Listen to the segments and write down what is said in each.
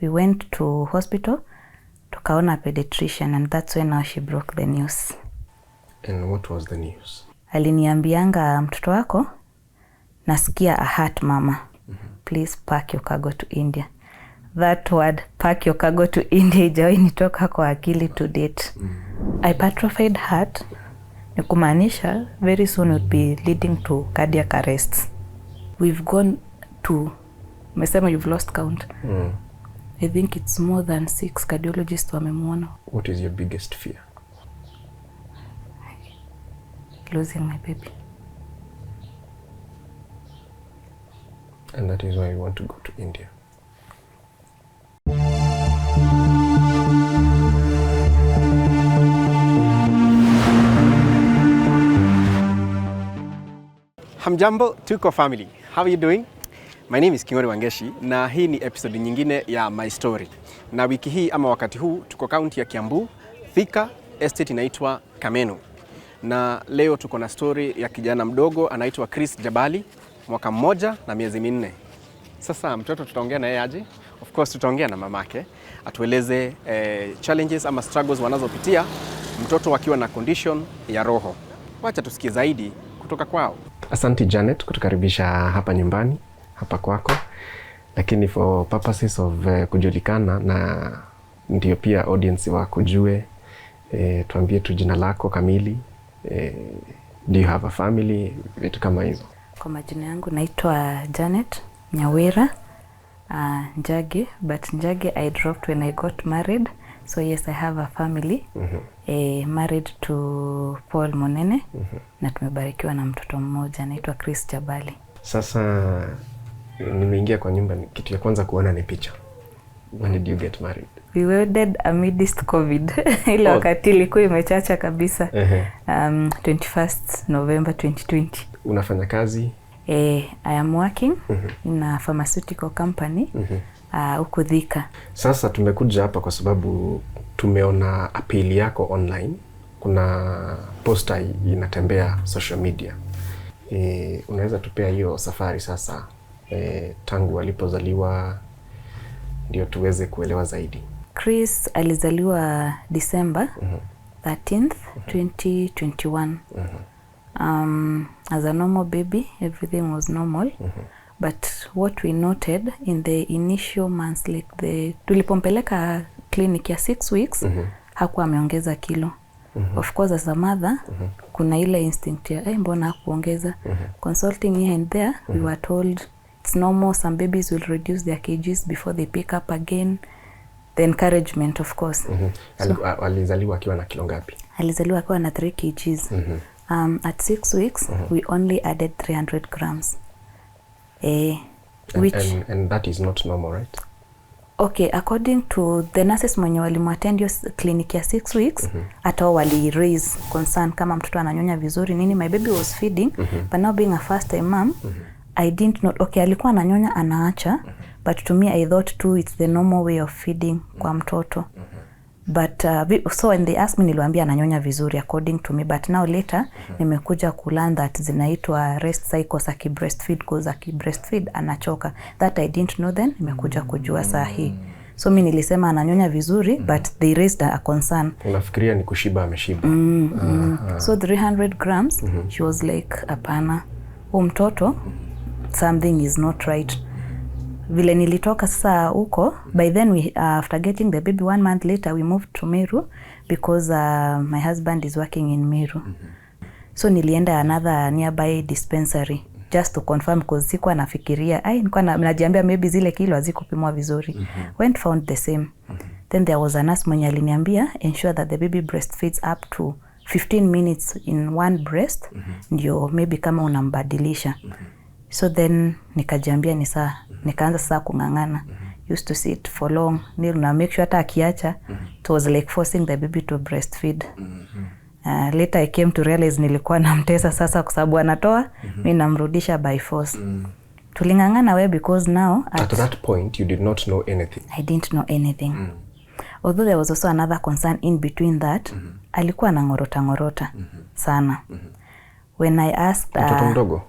We went to hospital, tukaona pediatrician, and that's when now she broke the news. And what was the news? Aliniambianga, mtoto wako, nasikia a heart mama. Please pack your cargo to India. That word, pack your cargo to India, ijawahi nitoka kwa akili to date. Hypertrophied heart, ni kumaanisha very soon would be leading to cardiac arrests. We've gone to, mesema you've lost count. I think it's more than 6 cardiologists wamemuona. What is your biggest fear? Losing my baby. And that is why you want to go to India. Hamjambo, Tuko family. How are you doing? My name is Kingori Wangeshi na hii ni episode nyingine ya My Story. Na wiki hii ama wakati huu tuko kaunti ya Kiambu, Thika, estate inaitwa Kameno. Na leo tuko na story ya kijana mdogo anaitwa Chris Jabali, mwaka 1 na miezi 4. Sasa mtoto tutaongea na yeye aje? Of course tutaongea na mamake, atueleze challenges ama struggles wanazopitia mtoto akiwa na condition ya roho. Wacha tusikie zaidi kutoka kwao. Asante Janet kutukaribisha hapa nyumbani, hapa kwako. Lakini for purposes of kujulikana na ndio pia audience wako jue, tuambie tu jina lako kamili. Do you have a family? Vitu kama hizo. Kwa majina yangu naitwa Janet Nyawira Njage, but Njage I dropped when I got married. So yes, I have a family. Married to Paul Munene. Na tumebarikiwa na mtoto mmoja anaitwa Chris Jabali. Sasa nimeingia kwa nyumba, kitu ya kwanza kuona ni picha. When did you get married? We wedded amidst COVID. Ile wakati ilikuwa imechacha kabisa. 21st November 2020. Unafanya kazi? I am working in a pharmaceutical company huko Thika. Sasa tumekuja hapa kwa sababu tumeona appeal yako online. Kuna poster inatembea social media. Unaweza tupea hiyo safari sasa, tangu alipozaliwa ndio tuweze kuelewa zaidi. Chris alizaliwa December 13th, 2021. As a normal baby, everything was normal. But what we noted in the initial months, like tulipompeleka clinic ya 6 weeks, hakuwa ameongeza kilo. Of course as a mother, kuna ile instinct ya mbona hakuongeza. Consulting here and there, we were told it's normal, some babies will reduce their kgs before they pick up again. The encouragement, of course. Alizaliwa akiwa na kilo ngapi? Alizaliwa akiwa na 3 kgs. At 6 weeks, we only added 300 grams. And that is not normal, right? Okay, according to the nurses mwenye walimuattend yo clinic ya 6 weeks, hata wali raise concern kama mtoto ananyonya vizuri nini. My baby was feeding, but now being a first time mom, I didn't know. Okay, alikuwa ananyonya anaacha, but to me I thought too it's the normal way of feeding kwa mtoto. But so when they asked me, niliwaambia ananyonya vizuri according to me, but now later nimekuja kulearn that zinaitwa rest cycles aki breastfeed, cause aki breastfeed anachoka. That I didn't know then, nimekuja kujua saa hii. So mimi nilisema ananyonya vizuri, but they raised a concern. Unafikiria ni kushiba ameshiba? So 300 grams, she was like, apana, mtoto, something is not right. Vile nilitoka sasa huko, by then we after getting the baby 1 month later we moved to Meru because my husband is working in Meru. So nilienda another nearby dispensary just to confirm, because sikuwa nafikiria nilikuwa najiambia maybe zile kilo hazikupimwa vizuri. Went found the same. Then there was a nurse mwenye aliniambia ensure that the baby breastfeeds up to 15 minutes in one breast, ndio maybe kama unambadilisha. So then nikajiambia ni saa, nikaanza sasa kungangana. Used to sit for long, na make sure hata akiacha, it was like forcing the baby to breastfeed. Later I came to realize nilikuwa namtesa sasa kwa sababu anatoa, mimi namrudisha by force. Tulingangana we because now at that point you did not know anything. I didn't know anything. Although there was also another concern in between that, alikuwa anangorota sana. When I asked mtoto mdogo,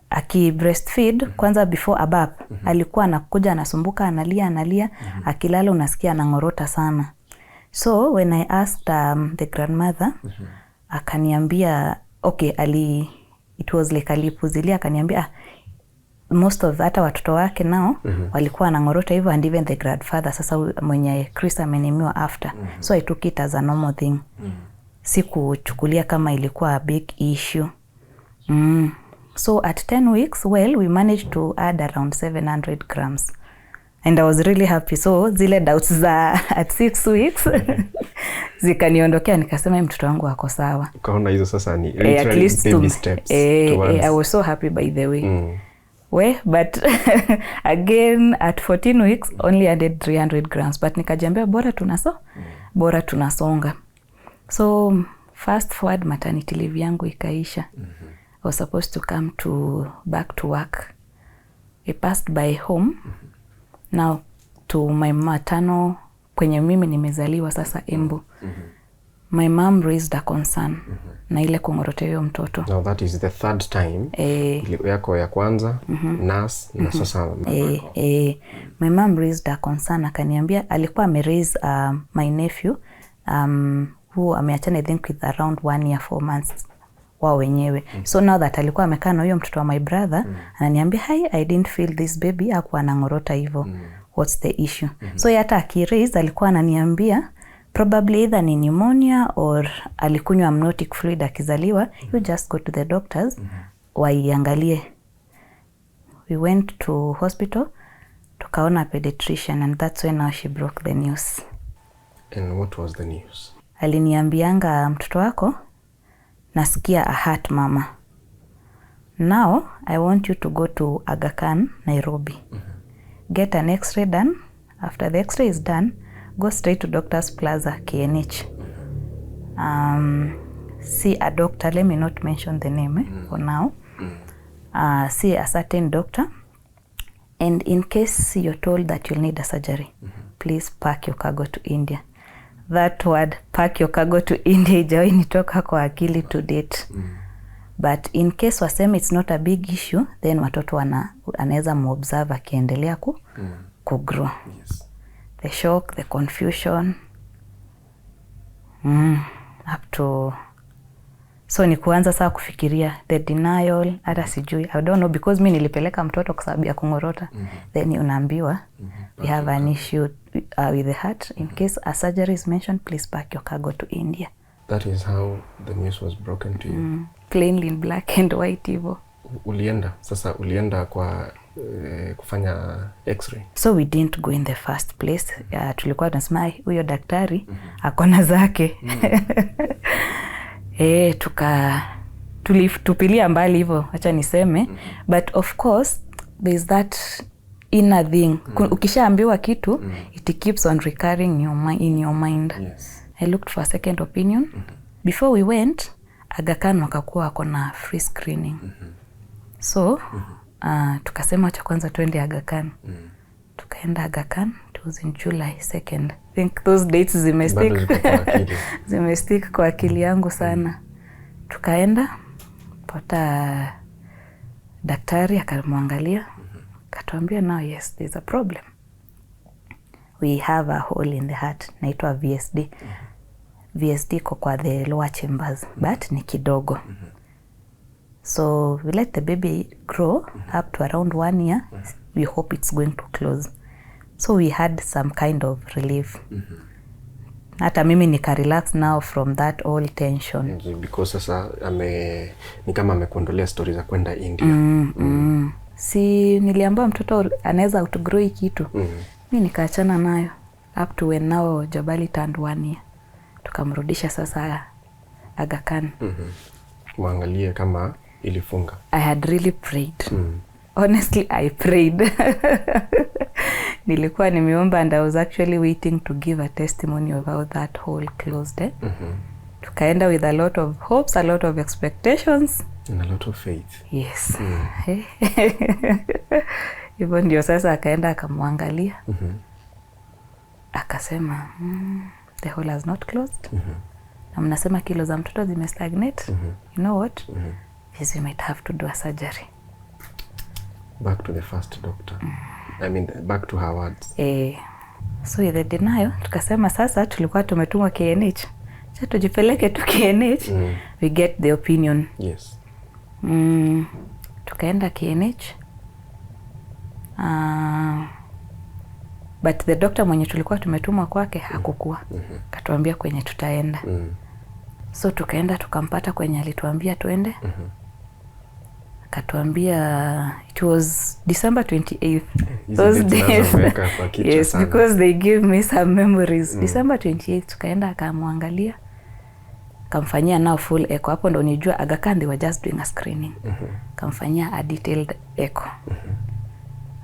aki breastfeed kwanza before abap alikuwa anakuja anasumbuka analia akilala unasikia anangorota sana. So when I asked the grandmother akaniambia okay, it was like alipuzilia, akaniambia most of hata watoto wake nao walikuwa anangorota hivyo, and even the grandfather sasa mwenye Chris amenemiwa after. So I took it as a normal thing. Sikuchukulia kama ilikuwa a big issue. So at 10 weeks, well, we managed to add around 700 grams. And I was really happy. So zile doubts za at 6 weeks zikaniondokea, nikasema mtoto wangu wako sawa. Ukaona hizo sasa ni at least baby steps. I was so happy by the way. But again at 14 weeks only added 300 grams. But nikajiambia bora tunasonga. So fast forward, maternity leave yangu ikaisha. I was supposed to come back to work. I passed by home. Now to my maternal, kwenye mimi nimezaliwa sasa Embu. My mom raised a concern na ile kungorotea mtoto. Now that is the third time. Ile yako ya kwanza, nurse na sasa. My mom raised a concern, akaniambia alikuwa ameraise my nephew who ameachana I think with around 1 year 4 months wao wenyewe. So now that alikuwa amekaa na huyo mtoto wa my brother, ananiambia I didn't feel this baby hakuwa anangorota hivyo. What's the issue? So hata akiraise alikuwa ananiambia probably either ni pneumonia or alikunywa amniotic fluid akizaliwa. You just go to the doctors waiangalie. We went to hospital, tukaona pediatrician, and that's when now she broke the news. And what was the news? Aliniambianga mtoto wako nasikia a heart mama. Now I want you to go to Aga Khan, Nairobi. Get an x-ray done. After the x-ray is done, go straight to Doctor's Plaza, KNH. See a doctor, let me not mention the name for now. See a certain doctor. And in case you're told that you'll need a surgery, please pack your cargo to India. That word, pack your cargo to India, ijawahi nitoka kwa akili to date. But in case waseme it's not a big issue, then watoto anaweza muobserve akiendelea kugrow. Yes. The shock, the confusion, up to... So ni kuanza saa kufikiria, the denial, hata sijui. I don't know, because mi nilipeleka mtoto kwa sababu ya kungorota. Then unaambiwa, we have an issue with the heart. In case a surgery is mentioned, please pack your cargo to India. That is how the news was broken to you. Plainly in black and white hivyo. Ulienda kwa kufanya x-ray. So we didn't go in the first place. Tulikuwa tunasema huyo daktari akona zake. Tupilia mbali hivyo, acha niseme. But of course there's that inner thing. Ukishaambiwa kitu, it keeps on recurring in your mind. Yes. I looked for a second opinion. Before we went, Aga Khan wakakuwa wako na free screening. So tukasema acha kwanza twende Aga Khan. Tukaenda Aga Khan. It was in July 2nd. I think those dates zimestick kwa akili yangu sana. Tukaenda pata daktari akamwangalia, akatuambia now yes, there's a problem. We have a hole in the heart, naitwa VSD. VSD kwa the lower chambers, but ni kidogo. So we let the baby grow up to around 1 year. We hope it's going to close. So we had some kind of relief. Hata mimi nika relax now from that all tension. Because sasa ni kama amekuondolea stories za kwenda India. Si niliambiwa mtoto anaweza outgrow kitu. Mimi nikaachana nayo up to when now Jabali turned 1 year. Tukamrudisha sasa Aga Khan. Muangalie kama ilifunga. I had really prayed. Honestly, I prayed. Nilikuwa nimeomba, and I was actually waiting to give a testimony of how that hole closed. Tukaenda with a lot of hopes, a lot of expectations. And a lot of faith. Yes. Hivyo ndio sasa akaenda akamwangalia. Akasema, the hole has not closed. Na mnasema kilo za mtoto zimestagnate. You know what? Yes, we might have to do a surgery. Back to the first doctor. I mean, back to her words. So in the denial, tukasema sasa tulikuwa tumetumwa KNH. Cha tujipeleke tu KNH, we get the opinion. Yes. Tukaenda KNH. But the doctor mwenye tulikuwa tumetumwa kwake hakukuwa. Katuambia kwenye tutaenda. So tukaenda tukampata kwenye alituambia tuende. Katuambia it was December 28th. Those days. Yes, because they give me some memories. December 28th tukaenda akamwangalia. Kamfanyia now full echo. Hapo ndo nijua Aga Khan they were just doing a screening. Kamfanyia a detailed echo.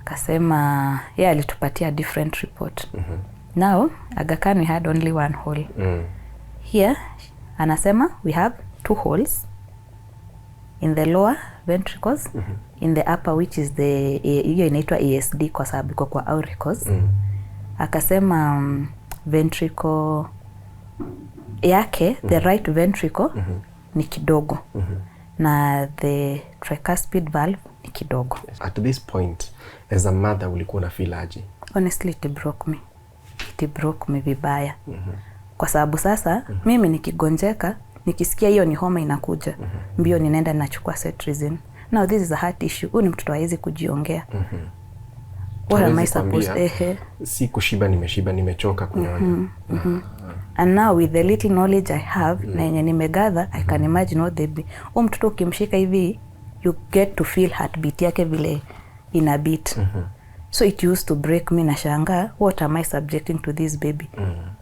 Akasema alitupatia different report. Now Aga Khan we had only one hole. Here anasema we have 2 holes in the lower ventricles, in the upper which is the hiyo inaitwa ESD kwa sababu iko kwa auricles. Akasema ventricle yake the right ventricle ni kidogo na the tricuspid valve ni kidogo. At this point as a mother ulikuwa na feel aje? Honestly it broke me vibaya. Kwa sababu sasa mimi nikigonjeka nikisikia hiyo ni homa inakuja mbio ninaenda nachukua cetirizine. Now this is a heart issue. Huyu ni mtoto hawezi kujiongea. What am I supposed si kushiba nimeshiba nimechoka kunyonya. And now with the little knowledge I have na yenye nimegather I can imagine what they be. Mtoto ukimshika hivi you get to feel heartbeat yake vile ina beat. So it used to break me na shanga, what am I subjecting to this baby?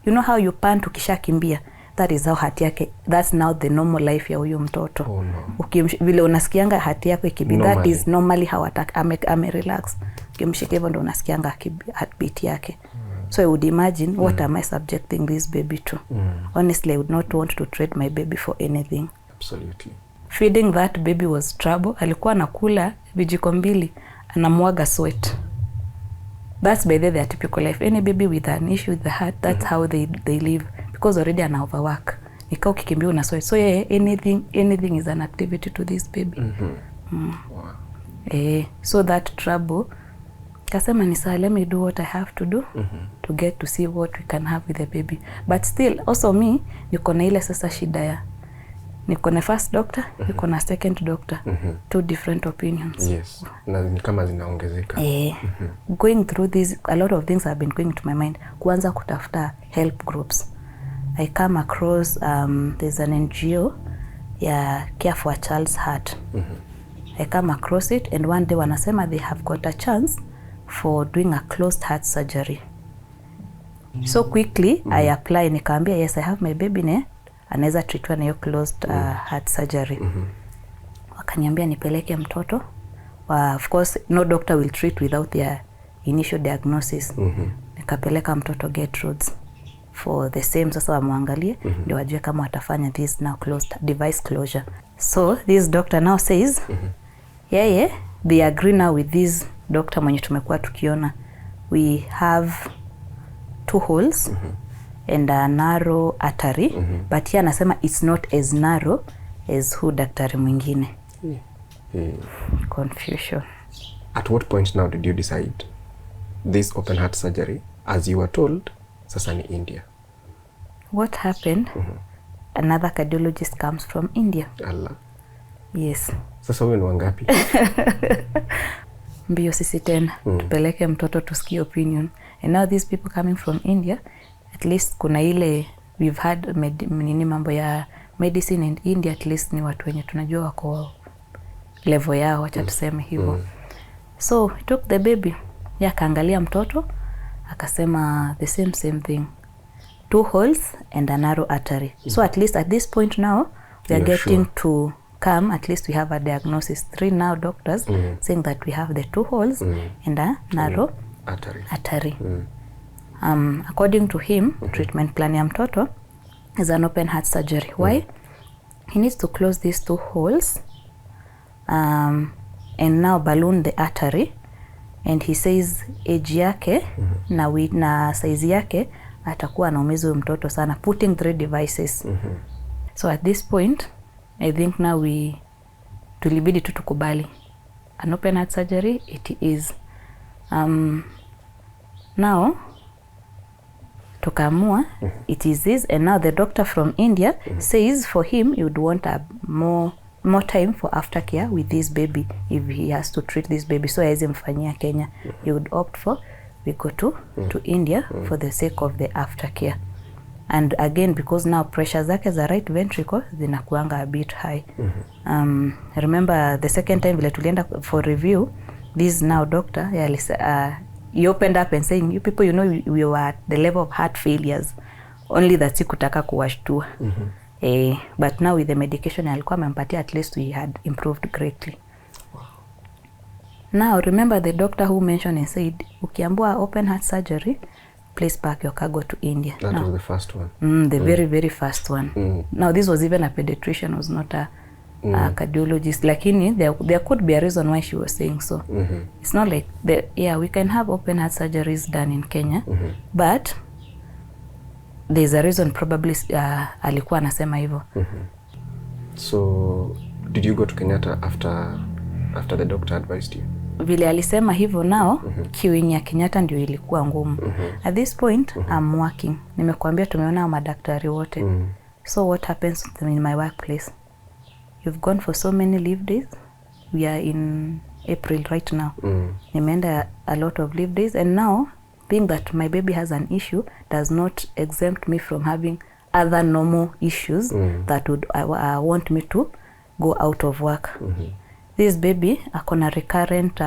You know how you pant ukishakimbia? That is how hati yake, that's now the normal life ya huyo mtoto. Vile unasikianga hati yako ikibi, that is normally how ame relax. Ukimshika hivyo ndo unasikianga heartbeat yake. So I would imagine what am I subjecting this baby to? Honestly, I would not want to trade my baby for anything. Absolutely. Feeding that baby was trouble. Alikuwa anakula vijiko 2 anamwaga sweat. That's by the typical life. Any baby with an issue with the heart, that's how they live. Because already an overwork. Nika ukikimbia una sweat. So anything is an activity to this baby. Wow. So that trouble, kasema ni sawa, let me do what I have to do to get to see what we can have with the baby. But still, also me, niko na ile sasa shida ya niko na first doctor, niko na second doctor. 2 different opinions. Yes. Na ni kama zinaongezeka. Going through this, a lot of things have been going to my mind. Kuanza kutafuta help groups. I come across, there's an NGO, Care for a Child's Heart. I come across it and one day wanasema they have got a chance for doing a closed heart surgery. So quickly, I apply, nikaambia, yes, I have my baby ne, anaweza treatwa na hiyo closed heart surgery. Wakaniambia nipeleke mtoto. Of course, no doctor will treat without their initial diagnosis. Nikapeleka mtoto Gertrude's for the same, sasa wamwangalie, ndio wajue kama watafanya this now closed device closure. So this doctor now says, they agree now with this doctor mwenye tumekuwa tukiona. We have 2 holes and a narrow artery, but here anasema it's not as narrow as who daktari mwingine. Confusion. At what point now did you decide this open heart surgery, as you were told, sasa ni India? What happened? Another cardiologist comes from India. Allah. Yes. Sasa wewe ni wangapi? Mbio sisi tena. Tupeleke mtoto tusikie opinion. And now these people coming from India, at least kuna ile we've had nini mambo ya medicine in India, at least ni watu wenye tunajua wako level yao, acha tuseme hivyo. So he took the baby. Kaangalia mtoto akasema the same thing. 2 holes and a narrow artery. So at least at this point now we are getting to come, at least we have a diagnosis. 3 now doctors saying that we have the 2 holes and a narrow artery. According to him, treatment plan ya mtoto is an open heart surgery. Why? He needs to close these 2 holes and now balloon the artery, and he says age yake na size yake atakuwa anaumiza huyo mtoto sana, putting 3 devices. So at this point I think now tulibidi tukubali an open heart surgery, it is. Now tukaamua it is this, and now the doctor from India says for him you would want a more time for aftercare with this baby if he has to treat this baby, so hawezi mfanyia Kenya. He would opt for we go to India for the sake of the aftercare. And again, because now pressure zake za right ventricle zinakuanga a bit high. Remember the second time vile tulienda for review, this now doctor he opened up and saying, you people, you know, we were at the level of heart failures, only that sikutaka kuwashtua. But now with the medication alikuwa amempatia, at least we had improved greatly. Wow. Now remember the doctor who mentioned and said, ukiambua open heart surgery, please pack your cargo to India. That was the first one. The very, very first one. Now this was even a pediatrician, was not a cardiologist. Lakini there could be a reason why she was saying so. It's not like, we can have open heart surgeries done in Kenya, but there's a reason probably alikuwa anasema hivyo. So did you go to Kenyatta after the doctor advised you? Vile alisema hivyo nao, queuing ya Kenyatta ndio ilikuwa ngumu. At this point, I'm working. Nimekuambia tumeona madaktari wote. So what happens in my workplace? You've gone for so many leave days. We are in April right now. Nimeenda a lot of leave days, and now, being that my baby has an issue does not exempt me from having other normal issues that would want me to go out of work. This baby akona recurrent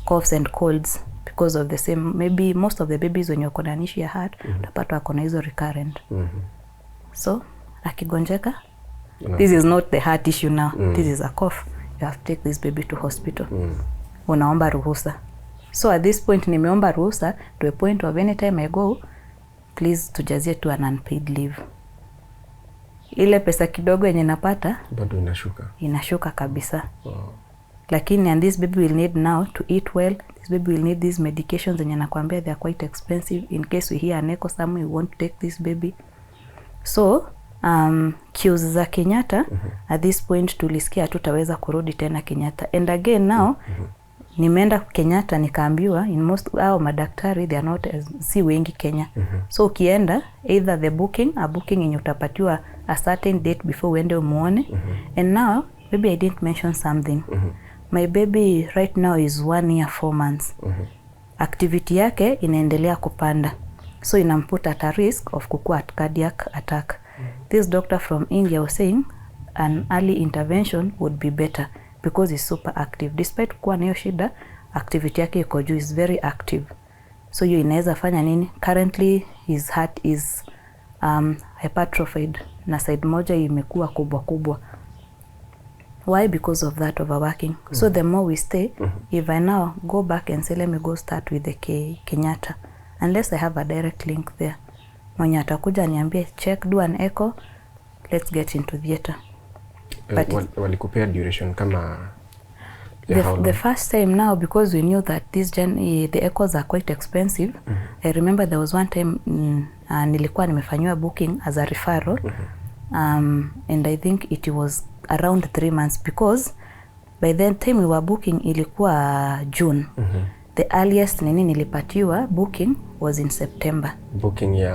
coughs and colds because of the same, maybe most of the babies when you're kona an issue ya heart, utapata akona hizo recurrent. So akigonjeka, this is not the heart issue now, this is a cough. You have to take this baby to hospital. Unaomba ruhusa. So at this point nimeomba ruhusa to a point of any time I go, please tujazie to an unpaid leave. Ile pesa kidogo yenye napata bado inashuka kabisa. Lakini and this baby will need now to eat well. This baby will need these medications zenye nakwambia they are quite expensive. In case we hear an echo somewhere, we won't take this baby. So queues za Kenyatta at this point tulisikia tutaweza kurudi tena Kenyatta. And again now nimeenda Kenyatta nikaambiwa in most madaktari they are not si wengi Kenya. So ukienda either a booking yenye utapatiwa a certain date before uende umuone. And now maybe I didn't mention something. My baby right now is 1 year 4 months. Activity yake inaendelea kupanda, so inamputa at a risk of kukua at cardiac attack. This doctor from India was saying an early intervention would be better because he's super active. Despite kuwa na hiyo shida, activity yake iko juu, is very active. So you inaweza fanya nini? Currently his heart is hypertrophied na side moja imekuwa kubwa. Why? Because of that overworking. So the more we stay, if I now go back and say let me go start with the Kenyatta, unless I have a direct link there, mwenye atakuja niambie check, do an echo, let's get into theater. Walikupea duration kama the first time now, because we knew that the echoes are quite expensive. I remember there was one time nilikuwa nimefanywa booking as a referral, and I think it was around 3 months, because by then time we were booking ilikuwa June. The earliest nilipatiwa booking was in September. Booking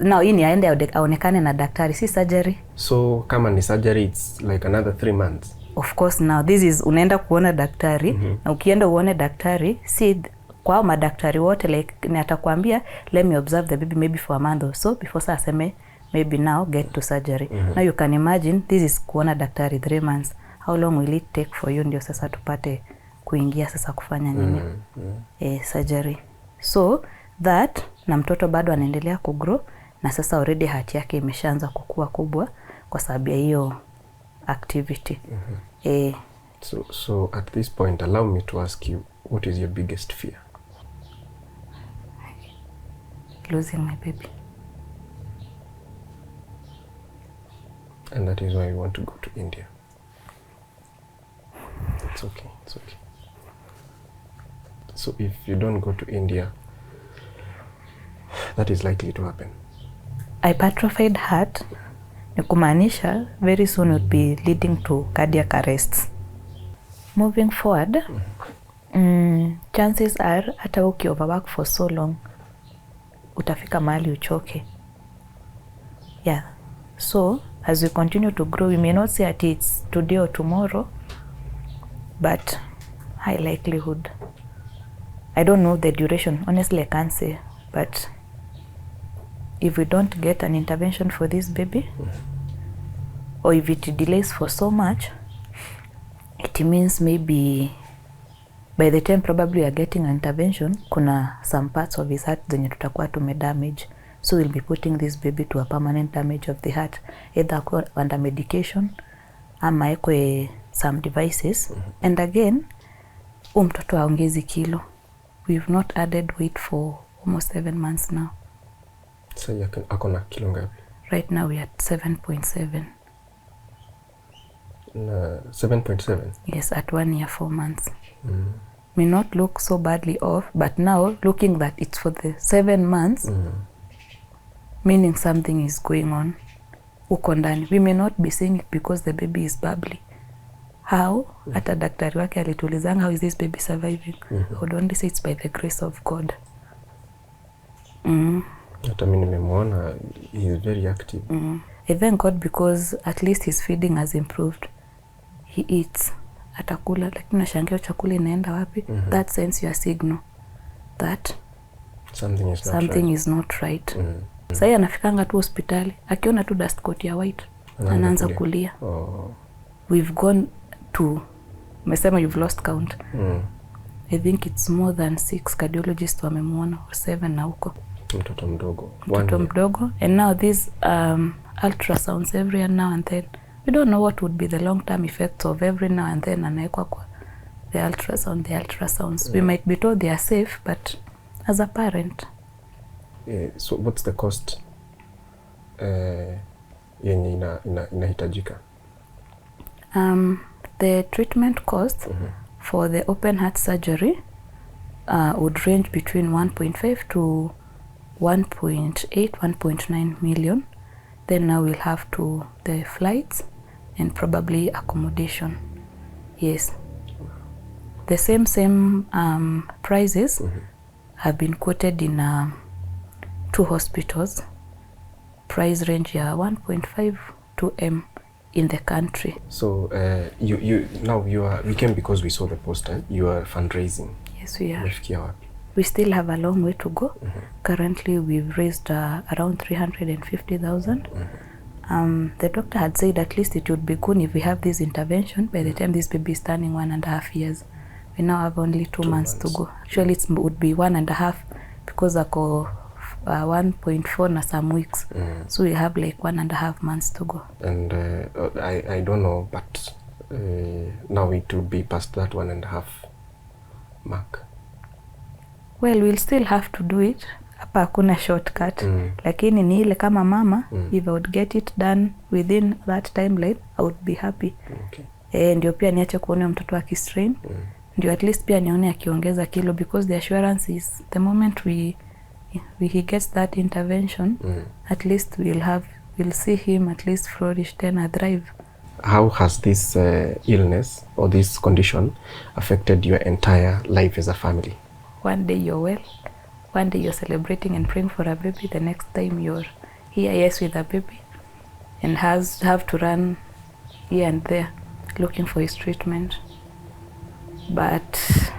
now hii ni aende aonekane na daktari, si surgery. So kama ni surgery it's like another 3 months. Of course now this is unaenda kuona daktari, na ukienda uone daktari, si kwa madaktari wote like ni atakwambia let me observe the baby maybe for a month or so before sasa aseme maybe now get to surgery. Now you can imagine this is kuona daktari 3 months. How long will it take for you ndio sasa tupate kuingia sasa kufanya nini? Surgery. So that na mtoto bado anaendelea kugrow, na sasa already heart yake imeshaanza kukua kubwa kwa sababu ya hiyo activity. So at this point allow me to ask you, what is your biggest fear? Losing my baby. And that is why you want to go to India. It's okay. So if you don't go to India, that is likely to happen. Hypertrophied heart ni kumaanisha very soon would be leading to cardiac arrests. moving forward, chances are hata overwork for so long utafika mahali uchoke. Yeah. So as we continue to grow, we may not say that it's today or tomorrow, but high likelihood. I don't know the duration, honestly I can't say, but if we don't get an intervention for this baby, or if it delays for so much, it means maybe by the time probably we are getting an intervention, kuna some parts of his heart zenye tutakuwa tumedamage. So we'll be putting this baby to a permanent damage of the heart, either under medication ama ekwe some devices. And again, mtoto haongezi kilo. We've not added weight for almost 7 months now. So ako na kilo ngapi? Right now we are at 7.7. 7.7? Yes, at 1 year 4 months. May not look so badly off, but now looking that it's for the 7 months, meaning something is going on uko ndani. We may not be seeing it because the baby is bubbly. How? Hata daktari wake alitulizanga, how is this baby surviving? I would only say it's by the grace of God. Hata mimi nimemwona, he is very active. I thank God because at least his feeding has improved. He eats, atakula, lakini nashangia chakula inaenda wapi? That sends you a signal that something is not right. Sasa anafikanga tu hospitali, akiona tu dust coat ya white, anaanza kulia. We've gone to, mesema you've lost count. I think it's more than 6 cardiologists wamemwona, or 7 na huko. Mtoto mdogo. And now these ultrasounds every now and then. We don't know what would be the long-term effects of every now and then anaekwa kwa the ultrasounds. We might be told they are safe, but as a parent. So what's the cost yenye inahitajika? The treatment cost for the open heart surgery would range between 1.5 to 1.8, 1.9 million. Then now we'll have to the flights and probably accommodation. Yes. The same prices have been quoted in 2 hospitals. Price range 1.5 to M in the country. So we came because we saw the poster. You are fundraising. Yes, we are. We still have a long way to go. Currently we've raised around 350,000. The doctor had said at least it would be good if we have this intervention by the time this baby is turning 1.5 years. We now have only 2 months to go. Actually it would be 1.5 because ako 1.4 na some weeks. So we have like 1.5 months to go. And I don't know, but now it would be past that 1.5 mark. Well, we'll still have to do it. Hapa hakuna shortcut. Lakini ni ile kama mama, if I would get it done within that timeline, I would be happy. Okay. Ndio pia niache kuona mtoto akistrain. Ndio at least pia nione akiongeza kilo, because the assurance is the moment he gets that intervention, at least we'll see him at least flourish, then thrive. How has this illness or this condition affected your entire life as a family? One day you're well, one day you're celebrating and praying for a baby, the next time you're here, yes, with a baby, and have to run here and there looking for his treatment. But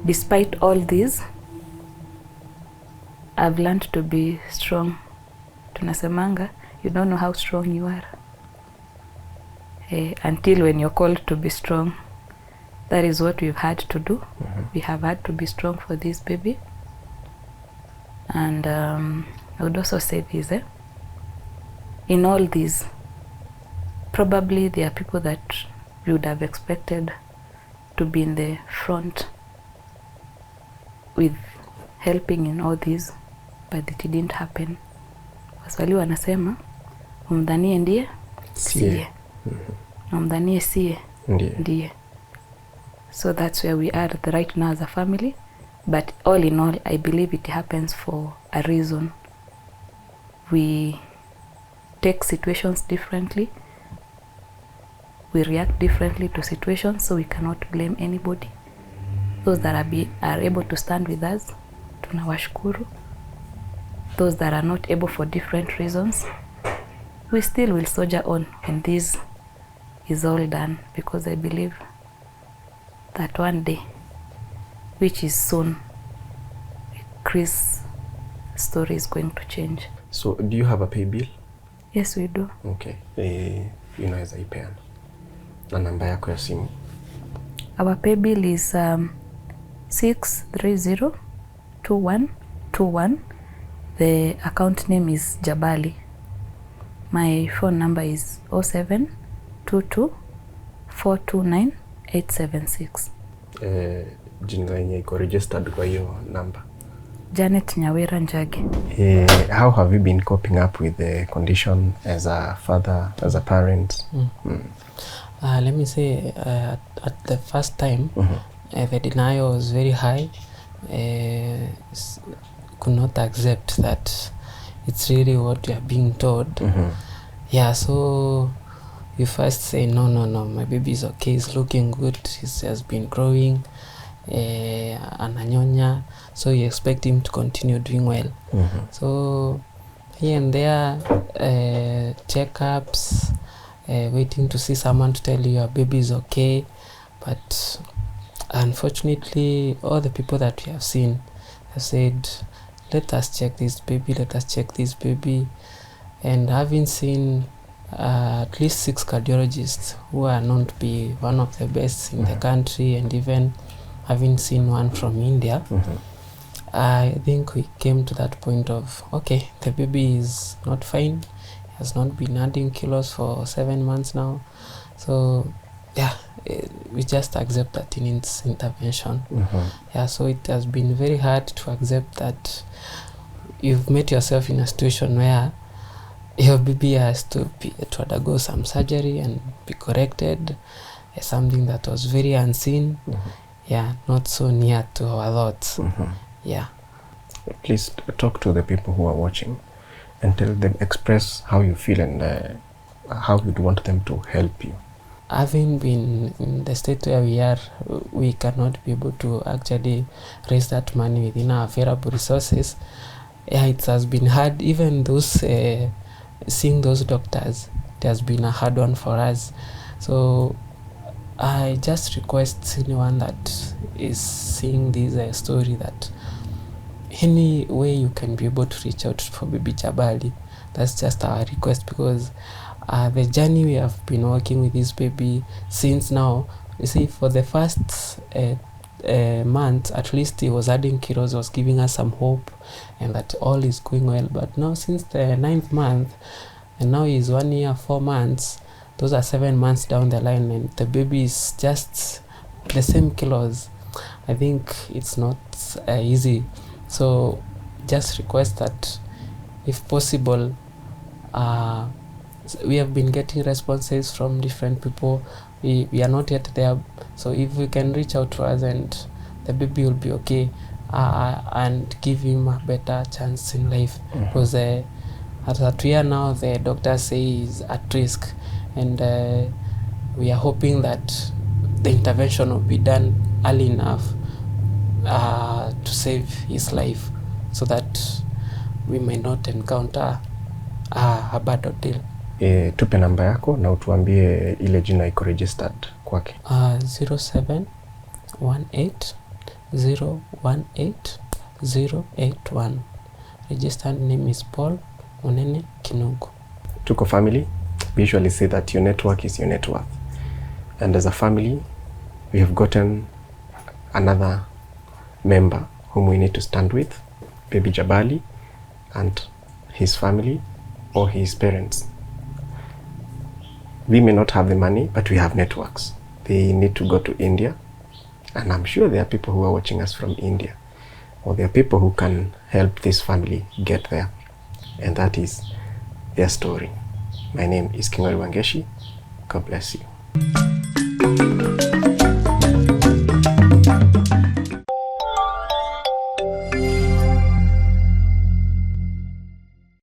despite all this, I've learned to be strong. Tunasemanga, you don't know how strong you are until when you're called to be strong. That is what we've had to do. We have had to be strong for this baby. And I would also say this, in all this, probably there are people that we would have expected to be in the front with helping in all this, but it didn't happen. Waswahili wanasema umdhanie ndiye siye, umdhanie siye ndiye. So that's where we are right now as a family. But all in all, I believe it happens for a reason. We take situations differently. we react differently to situations, so we cannot blame anybody. Those that are able to stand with us, tunawashukuru. Those that are not able for different reasons, we still will soldier on when this is all done, because I believe that one day, which is soon, Chris' story is going to change. So do you have a pay bill? Yes, we do. Okay. Unaweza ipeana na namba yako ya simu? Our pay bill is 6302121. The account name is Jabali. My phone number is 0722429876. Jina yenye iko registered kwa hiyo namba? Janet Nyawira Njagi. How have you been coping up with the condition as a father, as a parent? Let me say, at the first time, the denial was very high. Could not accept that it's really what you are being told. Yeah, so you first say, no, my baby is okay, it's looking good, he has been growing, ananyonya, so you expect him to continue doing well. So here and there, checkups, waiting to see someone to tell you your baby is okay, but unfortunately all the people that we have seen have said, let us check this baby, and having seen at least 6 cardiologists who are known to be one of the best in the country, and even having seen one from India, I think we came to that point of, okay, the baby is not fine, he has not been adding kilos for 7 months now, so yeah, we just accept that it needs intervention. Yeah, so it has been very hard to accept that you've met yourself in a situation where your baby has to undergo some surgery and be corrected, something that was very unseen. Yeah, not so near to our thoughts. Yeah. Please talk to the people who are watching and tell them, express how you feel and how you'd want them to help you. Having been in the state where we are, we cannot be able to actually raise that money within our available resources. Yeah, it has been hard. Even those seeing those doctors, it has been a hard one for us. So I just request anyone that is seeing this story that any way you can be able to reach out for baby Jabali. That's just our request, because the journey we have been working with this baby since now, you see, for the first month, at least he was adding kilos, was giving us some hope and that all is going well. But now since the 9th month, and now he's 1 year 4 months, those are 7 months down the line, and the baby is just the same kilos. I think it's not easy. So just request that if possible, we have been getting responses from different people. We are not yet there, so if we can reach out to us and the baby will be okay, and give him a better chance in life, because at that year now the doctors say he's at risk, and we are hoping that the intervention will be done early enough to save his life, so that we may not encounter a bad ordeal. Tupe namba yako na utuambie ile jina iko registered kwake. 0718018081. Registered name is Paul Munene Kinugu. Tuko family, we usually say that your network is your net worth. And as a family, we have gotten another member whom we need to stand with, baby Jabali, and his family or his parents. We may not have the money, but we have networks. They need to go to India, and I'm sure there are people who are watching us from India, or there are people who can help this family get there, and that is their story. My name is Nyawira and Paul Munene. God bless you.